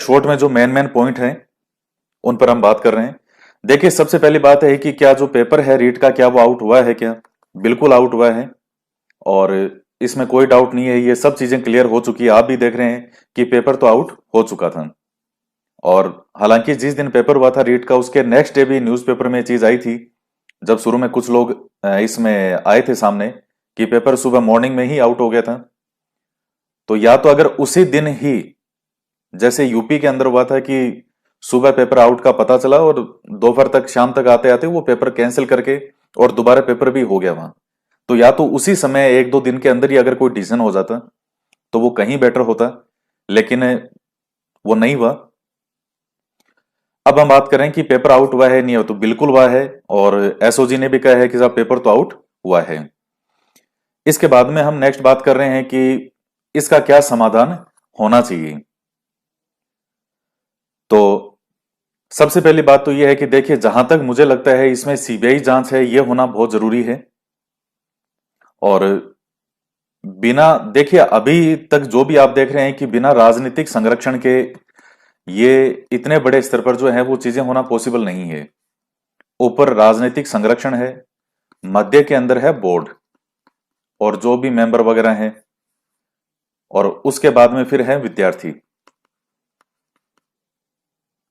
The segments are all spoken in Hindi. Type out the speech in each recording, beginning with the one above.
शॉर्ट में जो मेन मेन पॉइंट हैं उन पर हम बात कर रहे हैं। देखिए, सबसे पहली बात है कि क्या जो पेपर है रीट का, क्या वो आउट हुआ है क्या? बिल्कुल आउट हुआ है। और इसमें कोई डाउट नहीं है, ये सब चीजें क्लियर हो चुकी है। आप भी देख रहे हैं कि पेपर तो आउट हो चुका था। और हालांकि जिस दिन पेपर हुआ था रीट का, उसके नेक्स्ट डे भी न्यूज़पेपर में ये चीज आई थी। जब शुरू में कुछ लोग इसमें आए थे सामने कि पेपर सुबह मॉर्निंग में ही आउट हो गया था। तो या तो अगर उसी दिन ही, जैसे यूपी के अंदर हुआ था कि सुबह पेपर आउट का पता चला और दोपहर तक, शाम तक आते आते वो पेपर कैंसिल करके और दोबारा पेपर भी हो गया वहां। तो या तो उसी समय एक दो दिन के अंदर ही अगर कोई डिसीजन हो जाता तो वो कहीं बेटर होता, लेकिन वो नहीं हुआ। अब हम बात करें कि पेपर आउट हुआ है नहीं हो, तो बिल्कुल हुआ है। और एसओजी ने भी कहा है कि साहब पेपर तो आउट हुआ है। इसके बाद में हम नेक्स्ट बात कर रहे हैं कि इसका क्या समाधान होना चाहिए। तो सबसे पहली बात तो यह है कि देखिए, जहां तक मुझे लगता है इसमें सीबीआई जांच है, यह होना बहुत जरूरी है। और बिना, देखिए अभी तक जो भी आप देख रहे हैं कि बिना राजनीतिक संरक्षण के ये इतने बड़े स्तर पर जो है वो चीजें होना पॉसिबल नहीं है। ऊपर राजनीतिक संरक्षण है, मध्य के अंदर है बोर्ड और जो भी मेंबर वगैरह हैं, और उसके बाद में फिर है विद्यार्थी।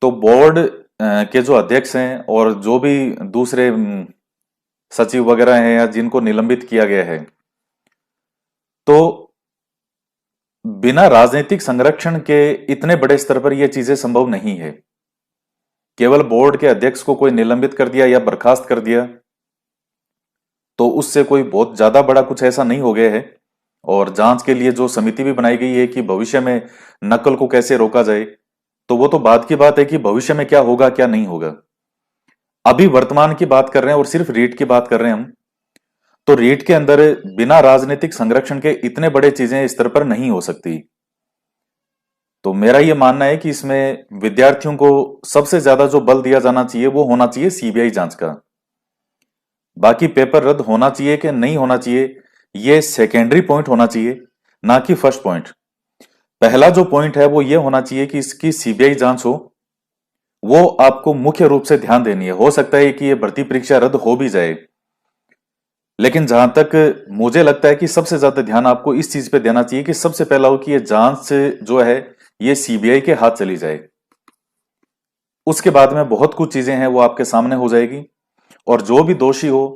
तो बोर्ड के जो अध्यक्ष हैं और जो भी दूसरे सचिव वगैरह हैं या जिनको निलंबित किया गया है, तो बिना राजनीतिक संरक्षण के इतने बड़े स्तर पर यह चीजें संभव नहीं है। केवल बोर्ड के अध्यक्ष को कोई निलंबित कर दिया या बर्खास्त कर दिया तो उससे कोई बहुत ज्यादा बड़ा कुछ ऐसा नहीं हो गया है। और जांच के लिए जो समिति भी बनाई गई है कि भविष्य में नकल को कैसे रोका जाए, तो वो तो बात की बात है कि भविष्य में क्या होगा क्या नहीं होगा। अभी वर्तमान की बात कर रहे हैं और सिर्फ रीट की बात कर रहे हैं हम। तो रीट के अंदर बिना राजनीतिक संरक्षण के इतने बड़े चीजें इस स्तर पर नहीं हो सकती। तो मेरा यह मानना है कि इसमें विद्यार्थियों को सबसे ज्यादा जो बल दिया जाना चाहिए वो होना चाहिए सीबीआई जांच का। बाकी पेपर रद्द होना चाहिए कि नहीं होना चाहिए, ये सेकेंडरी पॉइंट होना चाहिए, ना कि फर्स्ट पॉइंट। पहला जो पॉइंट है वो ये होना चाहिए कि इसकी सीबीआई जांच हो। वो आपको मुख्य रूप से ध्यान देनी है। हो सकता है कि ये भर्ती परीक्षा रद्द हो भी जाए, लेकिन जहां तक मुझे लगता है कि सबसे ज्यादा ध्यान आपको इस चीज पे देना चाहिए कि सबसे पहला हो कि ये जांच से जो है ये सीबीआई के हाथ चली जाए। उसके बाद में बहुत कुछ चीजें हैं वो आपके सामने हो जाएगी, और जो भी दोषी हो